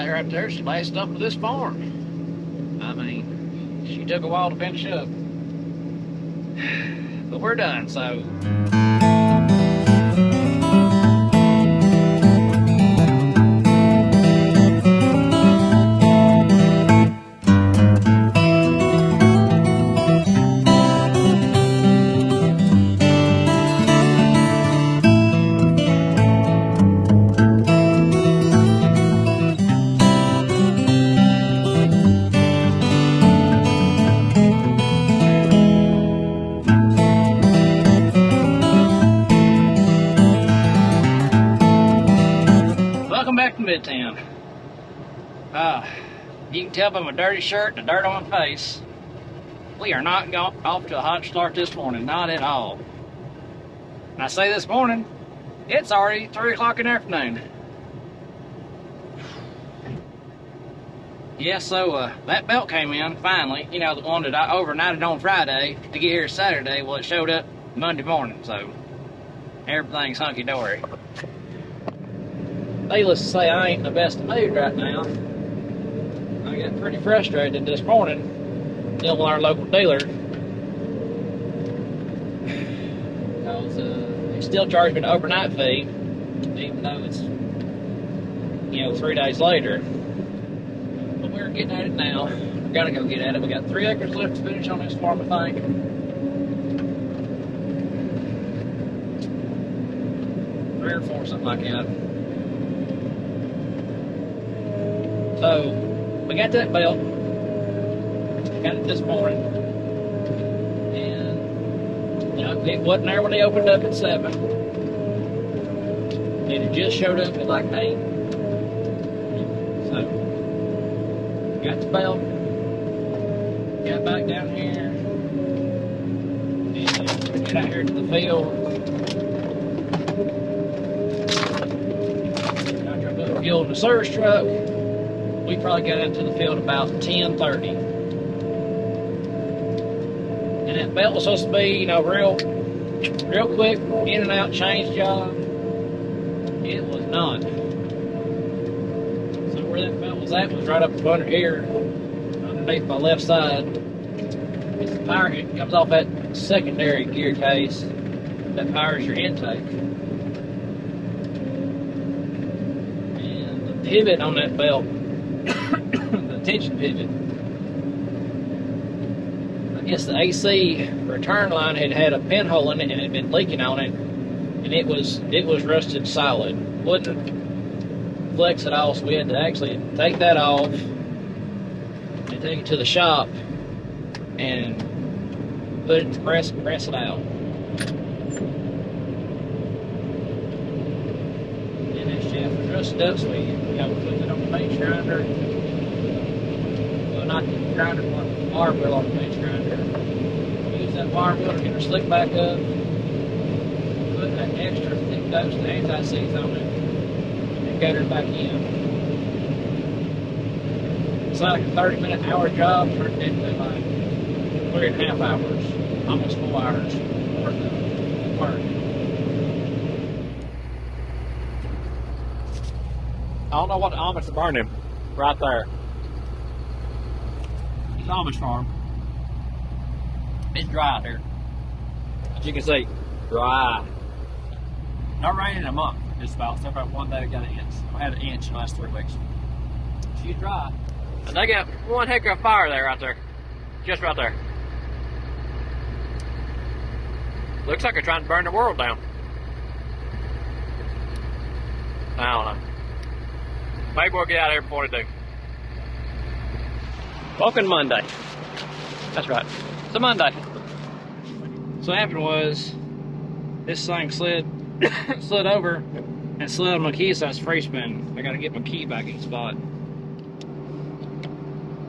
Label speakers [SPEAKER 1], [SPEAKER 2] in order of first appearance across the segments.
[SPEAKER 1] That right there's the last stuff of this farm. I mean, she took a while to finish up. But we're done, so. Welcome back to Midtown. You can tell by my dirty shirt and the dirt on my face, we are not off to a hot start this morning, not at all. And I say this morning, it's already 3 o'clock in the afternoon. Yeah, so that belt came in finally, you know, the one that I overnighted on Friday to get here Saturday. Well, it showed up Monday morning, so everything's hunky-dory. Needless to say, I ain't in the best of mood right now. I got pretty frustrated this morning dealing with our local dealer. Because they still charge me an overnight fee, even though it's, you know, 3 days later. But we're getting at it now. We've got to go get at it. We got 3 acres left to finish on this farm, I think. 3 or 4, something like that. So, we got that belt, got it this morning, and, you know, it wasn't there when they opened up at 7, and it just showed up at like 8, so, got the belt, got back down here, and we get out here to the field, I drove up the fuel in the service truck. We probably got into the field about 10:30. And that belt was supposed to be, you know, real quick, in and out change job. It was not. So where that belt was at was right up under here, underneath my left side. It's the power, it comes off that secondary gear case that powers your intake. And the pivot on that belt, the tension pivot, I guess the AC return line had a pinhole in it and it had been leaking on it, and it was rusted solid, wouldn't flex at all, so we had to actually take that off and take it to the shop and put it to press it out. And that shaft was rusted up, so we put it on the paint grinder. Well, not the grinder, but the wire wheel on the paint grinder. We use that wire wheel to get her slick back up. Put that extra thick dose of anti-seize on it and got her back in. It's like a 30-minute hour job turned into like 3.5 hours, almost 4 hours worth of work. I don't know what the Amish are burning right there. It's Amish farm. It's dry out here. As you can see, dry. Not raining in a month, just about. Except for one day we got an inch. I had an inch in the last 3 weeks. She's dry. And they got one heck of a fire there, right there. Just right there. Looks like they're trying to burn the world down. I don't know. Maybe we'll get out of here before they do. Welcome Monday. That's right. It's a Monday. So what happened was, this thing slid over and slid on my key, so I was free spinning. I gotta get my key back in the spot.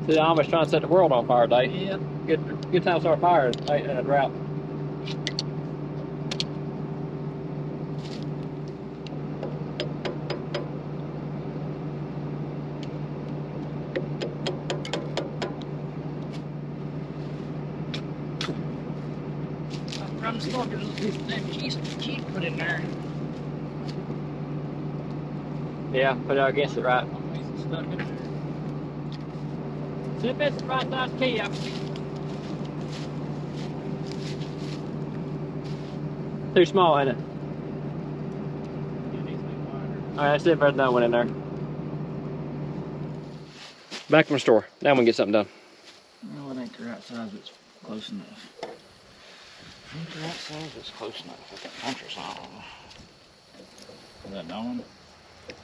[SPEAKER 1] See, the Amish trying to set the world on fire today. Yeah. Good time to start fire in a drought. I'm just looking at this damn cheese put in there. Yeah, put it against it right. See if it's the right size key up. Too small, ain't it? Alright, that's it. Better than that one in there. Back from the store. Now we can get something done.
[SPEAKER 2] Well, it ain't the right size, but it's close enough. Ain't the right size, but it's close enough. With that puncher's on. Is that Dawn?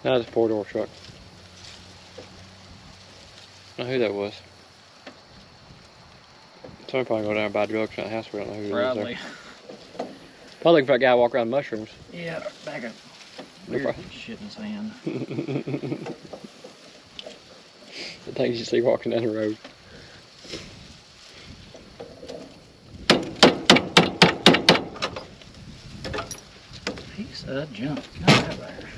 [SPEAKER 1] No, it's a 4-door truck. I don't know who that was. Someone probably go down and buy drugs at the house. We don't know who it was there. Probably looking for that guy walk around mushrooms.
[SPEAKER 2] Yeah, back up. Weird shit in his hand.
[SPEAKER 1] The things you see walking down the road.
[SPEAKER 2] Piece of junk. Get out of there.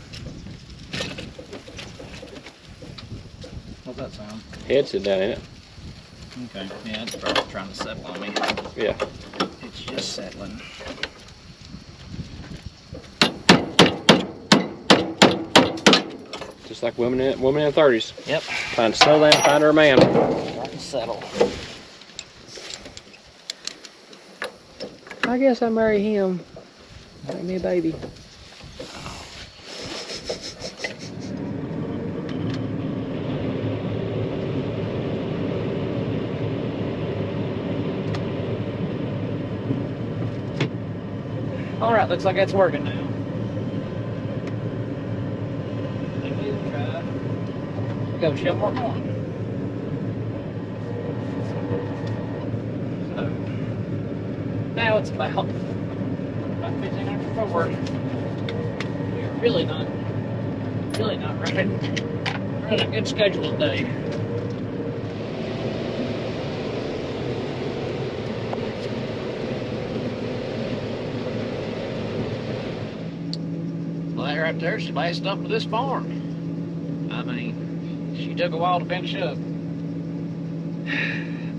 [SPEAKER 2] What's that sound?
[SPEAKER 1] Head sit down in it.
[SPEAKER 2] Okay. Yeah, it's probably trying to settle on me.
[SPEAKER 1] Yeah.
[SPEAKER 2] It's just settling.
[SPEAKER 1] Just like women in their 30s.
[SPEAKER 2] Yep.
[SPEAKER 1] Trying to settle down, find her a man.
[SPEAKER 2] Trying to settle.
[SPEAKER 1] I guess I'll marry him. Make me a baby. Alright, looks like that's working now. Go ship more corn. So now it's about 1500 forward. We're really not running a good schedule today. Well, that right there's the last stuff of this farm. I mean, she took a while to finish up,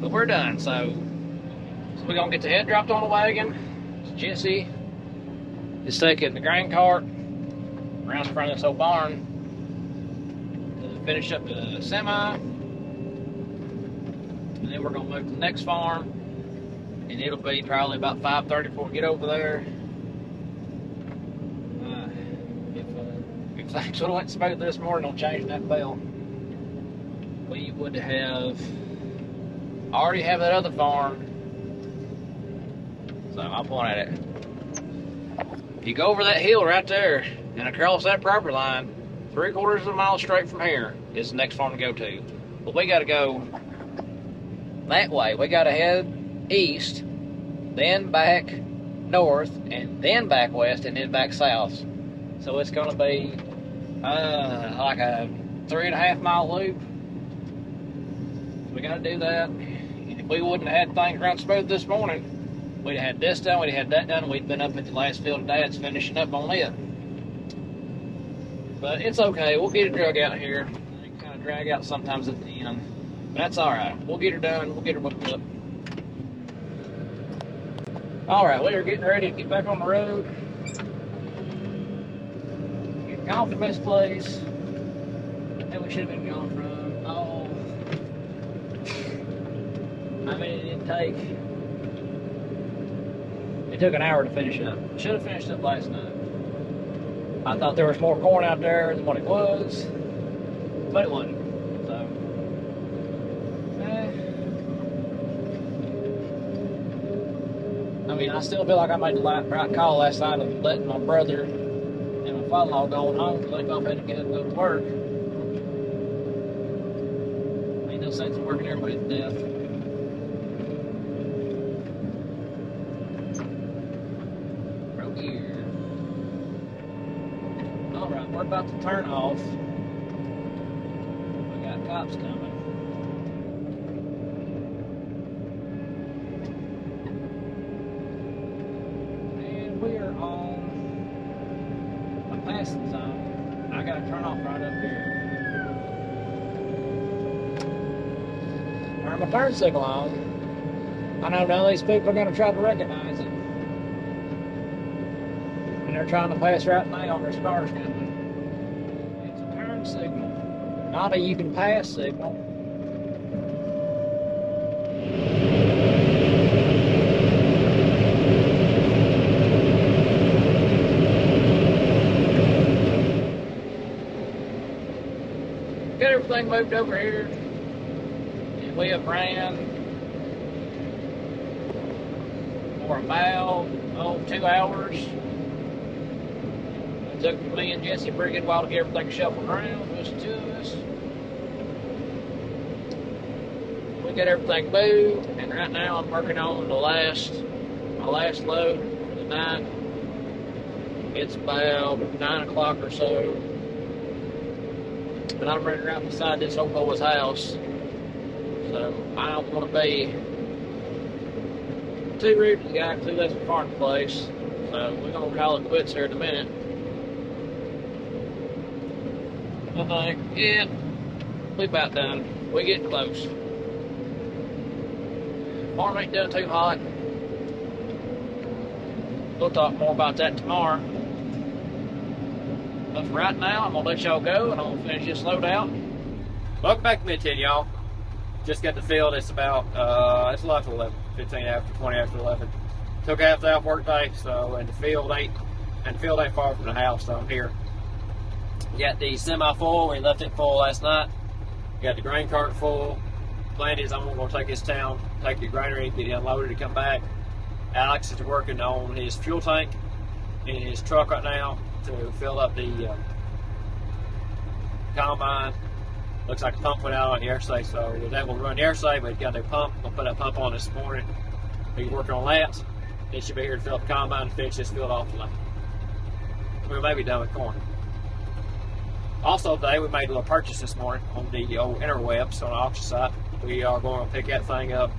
[SPEAKER 1] but we're done. So we're gonna get the head dropped on the wagon. Jesse is taking the grain cart around the front of this old barn to finish up the semi, and then we're gonna move to the next farm, and it'll be probably about 5:30 before we get over there. If things would have went smooth this morning on changing that belt, we would have already have that other farm. So I'll point at it. If you go over that hill right there and across that property line, 3/4 of a mile straight from here is the next farm to go to. But we got to go that way. We got to head east, then back north, and then back west, and then back south. So it's going to be like a 3.5 mile loop. We got to do that. And if we wouldn't have had things run smooth this morning, we'd have had this done, we'd have had that done, and we'd been up at the last field of Dad's finishing up on it. But it's okay, we'll get it drug out here. They kind of drag out sometimes at the end. But that's alright, we'll get her done, we'll get her hooked up. Alright, we are getting ready to get back on the road. Get gone from this place that we should have been gone from. Oh, I mean, it took an hour to finish up. Should have finished up last night. I thought there was more corn out there than what it was, but it wasn't. So, I mean, I still feel like I made the right call last night of letting my brother and my father-in-law going home because they both had to get up and go to work. Ain't no sense in working everybody to death. Alright, we're about to turn off. We got cops coming. And we are on a passing zone. I gotta turn off right up here. Turn my turn signal on. I know none of these people are gonna try to recognize it. They're trying to pass right now, there's cars coming. It's a turn signal. Not a you can pass signal. Got everything moved over here. And we have ran for about 2 hours. It took me and Jesse a pretty good while to get everything shuffled around, just to us. We got everything moved, and right now I'm working on my last load for the night. It's about 9 o'clock or so, and I'm running right beside this old boy's house. So I don't want to be too rude to the guy because he lives in the farm place. So we're gonna call it quits here in a minute. I think, yeah, we about done. We getting close. Farm ain't done too hot. We'll talk more about that tomorrow. But for right now, I'm gonna let y'all go and I'm gonna finish this load out.
[SPEAKER 3] Welcome back to Mid-10, y'all. Just got the field. It's about it's 11, 15 after, 20 after 11. Took half the off work day, so and the field ain't far from the house, so I'm here. Got the semi full. We left it full last night. Got the grain cart full. Plan is I'm gonna take this town, take the granary, get it unloaded, and come back. Alex is working on his fuel tank in his truck right now to fill up the combine. Looks like the pump went out on the air safe, so we was able to run the air safe, but got a pump. We'll put that pump on this morning. He's working on that. He should be here to fill up the combine and finish this field off tonight. We may be done with corn. Also today, we made a little purchase this morning on the old interwebs on the auction site. We are going to pick that thing up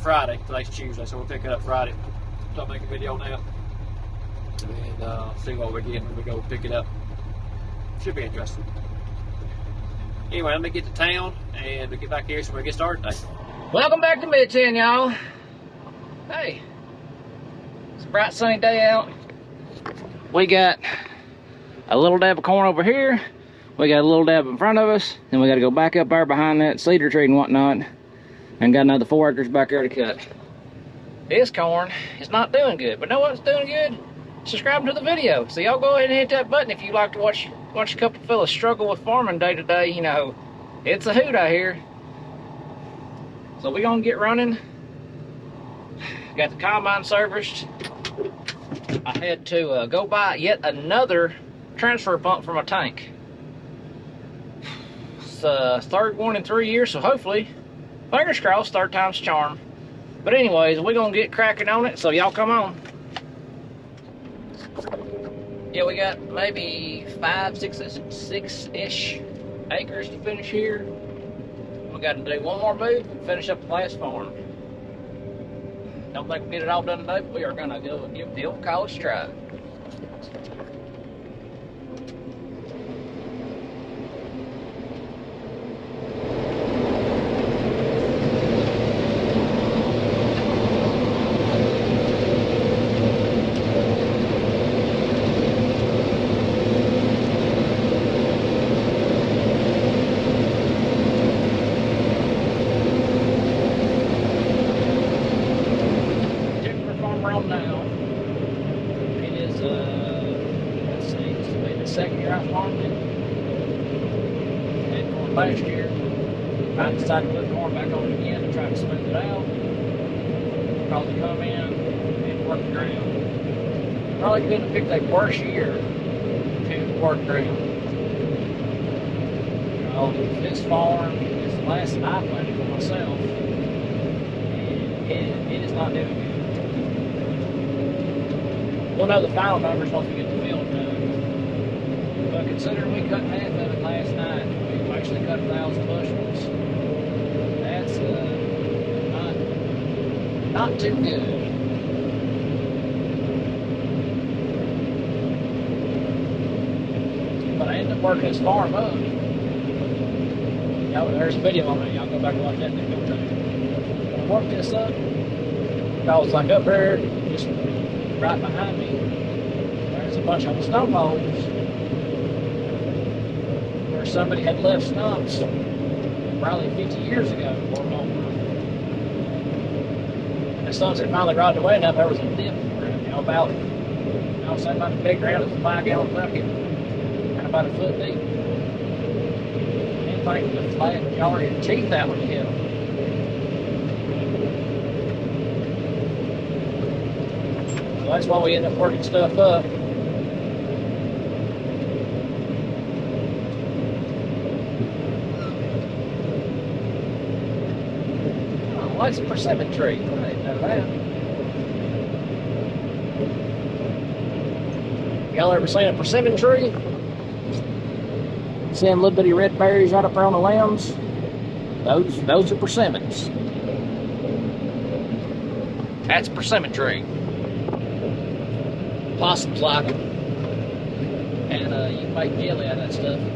[SPEAKER 3] Friday. Today's Tuesday, so we'll pick it up Friday. So I'll make a video now and see what we get when we go pick it up. Should be interesting. Anyway, let me get to town and we get back here so we get started today.
[SPEAKER 1] Welcome back to Mid-10, y'all. Hey, it's a bright sunny day out. We got a little dab of corn over here. We got a little dab in front of us. Then we got to go back up there behind that cedar tree and whatnot. And got another 4 acres back there to cut. This corn is not doing good, but know what's doing good? Subscribe to the video. So y'all go ahead and hit that button if you like to watch a couple fellas struggle with farming day to day. You know, it's a hoot out here. So we gonna get running. Got the combine serviced. I had to go buy yet another transfer pump for my tank. It's the third one in 3 years, so hopefully, fingers crossed, third time's a charm. But anyways, we're gonna get cracking on it, so y'all come on. Yeah, we got maybe 5, 6-ish acres to finish here. We got to do one more move and finish up the last farm. Don't think we'll get it all done today, but we are gonna go give the old college try. Last year, I decided to put corn back on again to try to smooth it out. Probably come in and work the ground. Probably couldn't have picked a worse year to work ground. You know, this farm is the last that I planted for myself, and it is not doing good. We'll know the final numbers once we get the field done. But considering we cut half of it last night, we've actually cut 1,000 bushels. That's not too good. But I ended up working this farm up. There's a video on it. Y'all go back and watch that in the video. When I worked this up, I was like up there, just right behind me. There's a bunch of stone holes. where somebody had left stumps probably 50 years ago or more. And the stumps had finally rotted away enough, there was a dip, about, say about the big ground, it was a 5-gallon bucket, and about a foot deep. And think the flat majority of the teeth that would hit them. So that's why we end up working stuff up. Oh, that's a persimmon tree. I didn't know that. Y'all ever seen a persimmon tree? See them little bitty red berries right up there on the limbs? Those are persimmons. That's a persimmon tree. Possums like them. And you can make jelly out of that stuff. You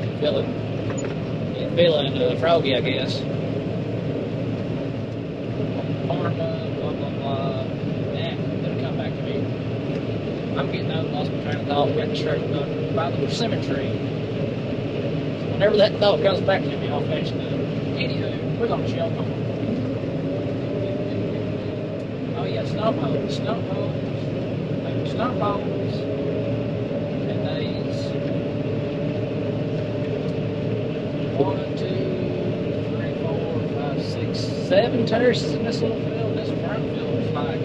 [SPEAKER 1] can fill it. You can fill it into a froggy, I guess. Corn, blah, blah, blah. It'll come back to me. I'm getting old, lost my train of thought. We got distracted by the persimmon tree. So whenever that thought comes back to me, I'll fetch the anywho, we're going to chill on. Oh yeah, stump holes. Stump holes. Stump holes. And these 1, 2, 3, 4, 5, 6, 7 terraces in this little field. This front field is like,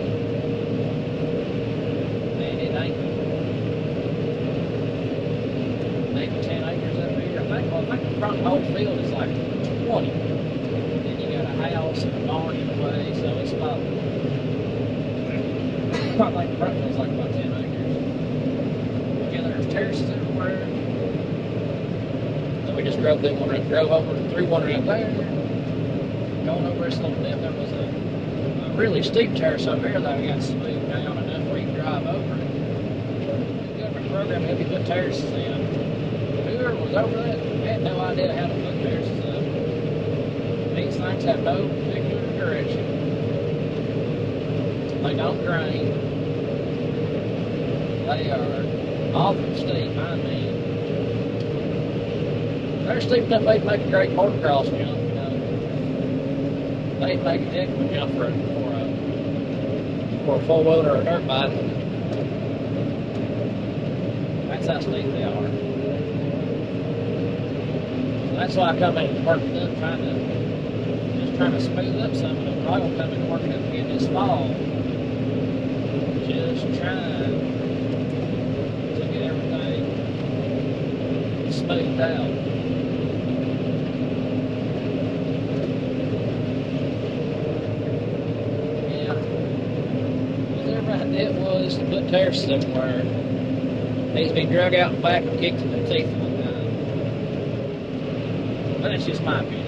[SPEAKER 1] man, it ain't maybe 10 acres up here. I think the front whole field is like 20. Then you got a house and a barn in the way, so it's about, I think the front field's like about 10 acres. Yeah, there's terraces everywhere. So we just drove over through one right there. Going over this little dip, there was a really steep terrace over here that we got smoothed down enough where you can drive over it. The government program helped you put terraces in. Whoever was over that had no idea how to put terraces up. These things have no particular direction. They don't drain. They are awful steep, I mean. They're steep enough they'd make a great motocross jump, you know. They'd make a heck of a jump for a 4-wheeler or a dirt bike. That's how steep they are. So that's why I come in and work it up, trying to smooth up some of them. I'm going to come in and work it up again this fall. Just trying to get everything smoothed out. Yeah. Was there right it was to put terraces everywhere. Needs to be drug out and back and kicked in the teeth one time. But that's just my opinion.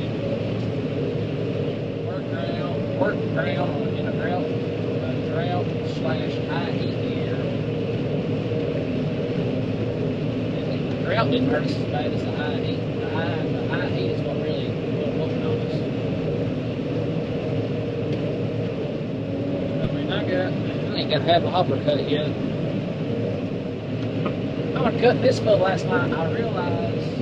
[SPEAKER 1] Work ground in a drought / high heat year. And the drought didn't hurt us as bad as the high heat. The high heat is what really put whooping on us. I mean, I ain't got to have a hopper cut yet. I was cutting this field last night and I realized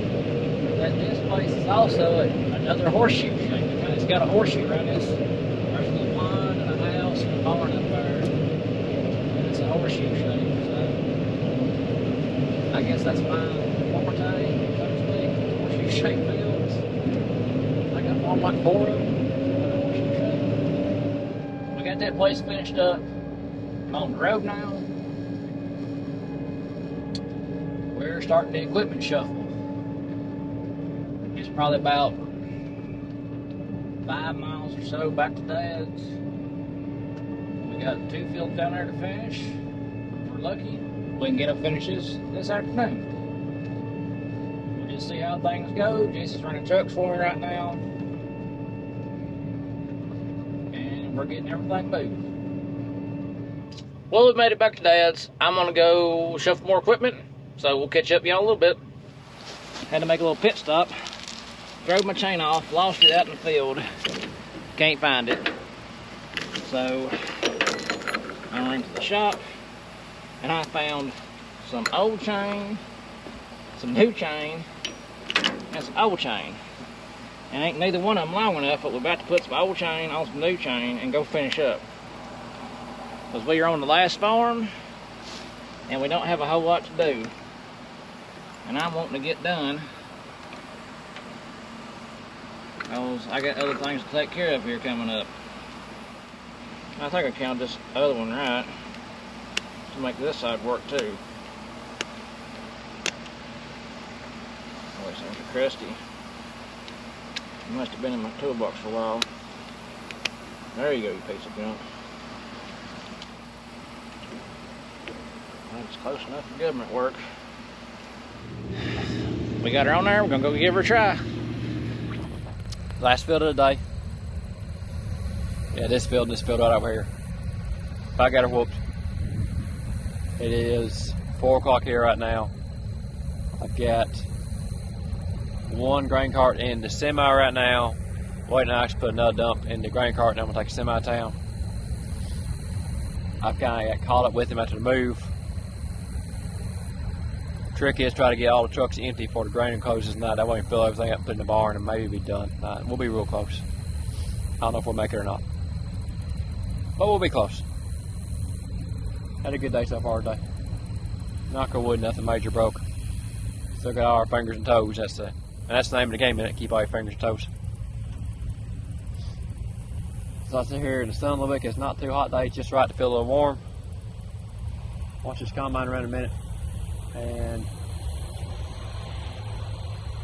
[SPEAKER 1] that this place is also another horseshoe shape. It's got a horseshoe around this. There's a little pond and a house and a barn up there. And it's a horseshoe shape. So I guess that's my forte, so to speak. Horseshoe shaped fields. I got farmed like 4 of them. Horseshoe shape. We got that place finished up. I'm on the road now. We're starting the equipment shuffle. It's probably about 5 miles or so back to Dad's. We got 2 fields down there to finish. If we're lucky, we can get them finishes this afternoon. We'll just see how things go. Jesse's running trucks for me right now. And we're getting everything moved. Well, we've made it back to Dad's. I'm gonna go shuffle more equipment. So we'll catch up with y'all a little bit. Had to make a little pit stop. Drove my chain off, lost it out in the field. Can't find it. So I ran to the shop and I found some old chain, some new chain,
[SPEAKER 2] That's old chain. And ain't neither one of them long enough, but we're about to put some old chain on some new chain and go finish up. Because we are on the last farm, and we don't have a whole lot to do. And I'm wanting to get done, because I got other things to take care of here coming up. I think I counted this other one right, to make this side work too. Oh, wait a second, crusty. It must have been in my toolbox for a while. There you go, you piece of junk. That's close enough for government work. We got her on there, we're gonna go give her a try.
[SPEAKER 3] Last field of the day. Yeah, this field right over here. I got her whooped. It is 4 o'clock here right now. I've got one grain cart in the semi right now, waiting to actually put another dump in the grain cart, and I'm gonna take a semi to town. I've kind of got caught up with him after the move. Trick is try to get all the trucks empty before the grain closes tonight. That way we can fill everything up, put in the barn, and maybe be done tonight. We'll be real close. I don't know if we'll make it or not, but we'll be close. Had a good day so far today. Knock on wood, nothing major broke. Still got all our fingers and toes. That's the name of the game, isn't it? Keep all your fingers and toes. So I sit here in the sun a little bit. It's not too hot today. It's just right to feel a little warm. Watch this combine around a minute, and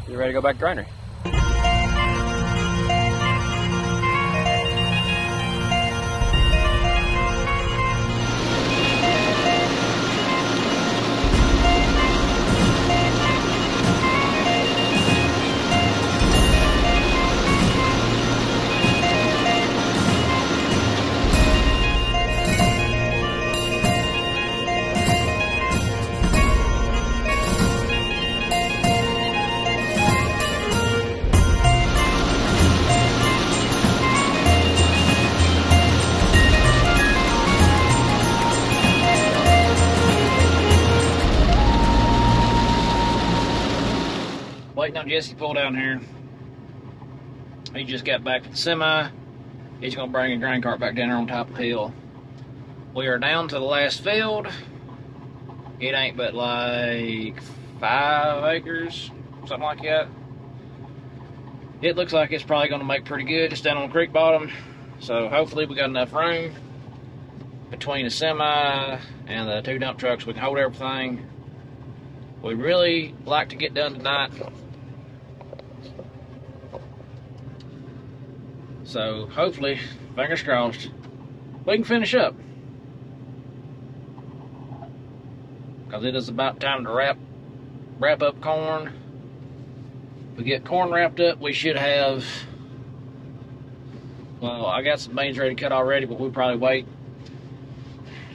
[SPEAKER 3] get ready to go back to granary.
[SPEAKER 2] Waiting on Jesse to pull down here. He just got back to the semi. He's gonna bring a grain cart back down there on top of the hill. We are down to the last field. It ain't but like 5 acres, something like that. It looks like it's probably gonna make pretty good. It's down on the creek bottom. So hopefully we got enough room between the semi and the 2 dump trucks. We can hold everything. We'd really like to get done tonight. So hopefully, fingers crossed, we can finish up. Because it is about time to wrap up corn. If we get corn wrapped up, we should have, well, I got some beans ready to cut already, but we'll probably wait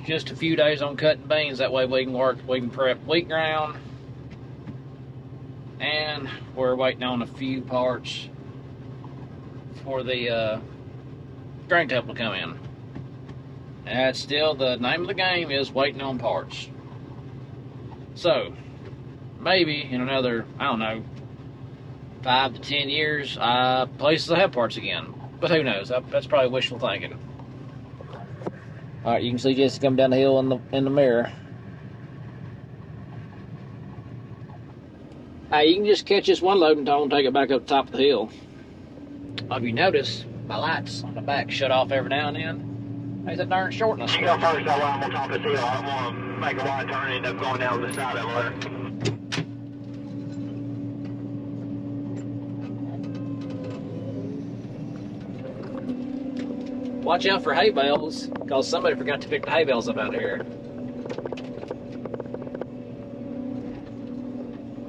[SPEAKER 2] just a few days on cutting beans. That way we can prep wheat ground. And we're waiting on a few parts for the grain table to come in. And that's still the name of the game, is waiting on parts. So maybe in another, I don't know, 5 to 10 years, places will have parts again. But who knows? That's probably wishful thinking. All right, you can see Jesse coming down the hill in the mirror. You can just catch this one load until I take it back up the top of the hill. If you notice, my lights on the back shut off every now and then. There's a darn shortness.
[SPEAKER 4] You go first, that way I'm on top of the hill. I don't want to make a wide turn and end up going down the side of it.
[SPEAKER 2] Watch out for hay bales, because somebody forgot to pick the hay bales up out of here.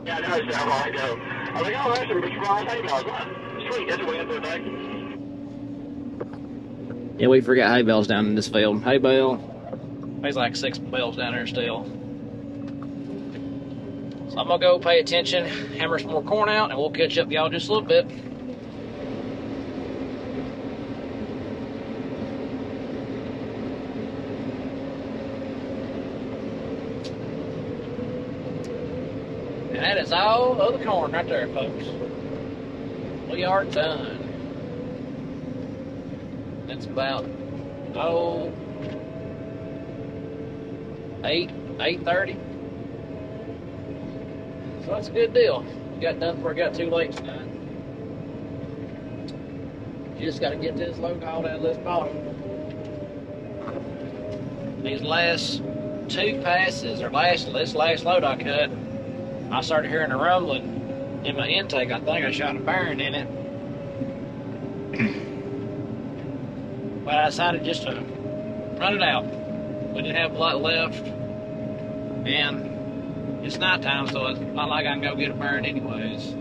[SPEAKER 4] Yeah, I noticed that a while ago. I was like, oh, there's some surprise hay bales. Sweet, that's a way to put it back.
[SPEAKER 2] Yeah, we forgot hay bales down in this field. Hay bale, there's like 6 bales down there still. So I'm gonna go pay attention, hammer some more corn out, and we'll catch up with y'all just a little bit. And
[SPEAKER 1] that is all of the corn right there, folks. We are done. It's about 8:30. So that's a good deal. We got done before it got too late tonight. Just got to get this load hauled out of this bottom. These last two passes, or this last load I cut, I started hearing a rumbling in my intake. I think I shot a bearing in it. But I decided just to run it out. We didn't have a lot left. And it's nighttime, so it's not like I can go get a bearing anyways.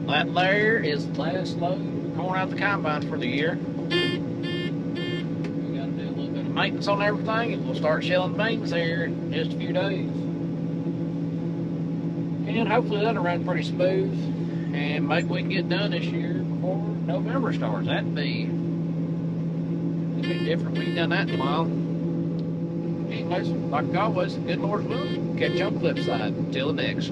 [SPEAKER 1] That there is the last load of corn out of the combine for the year. We gotta do a little bit of maintenance on everything, and we'll start shelling beans here in just a few days. And hopefully that'll run pretty smooth, and maybe we can get done this year before November starts. That'd be different. We ain't done that in a while. Anyways, like always, good Lord's will, catch you on the flip side. Until the next.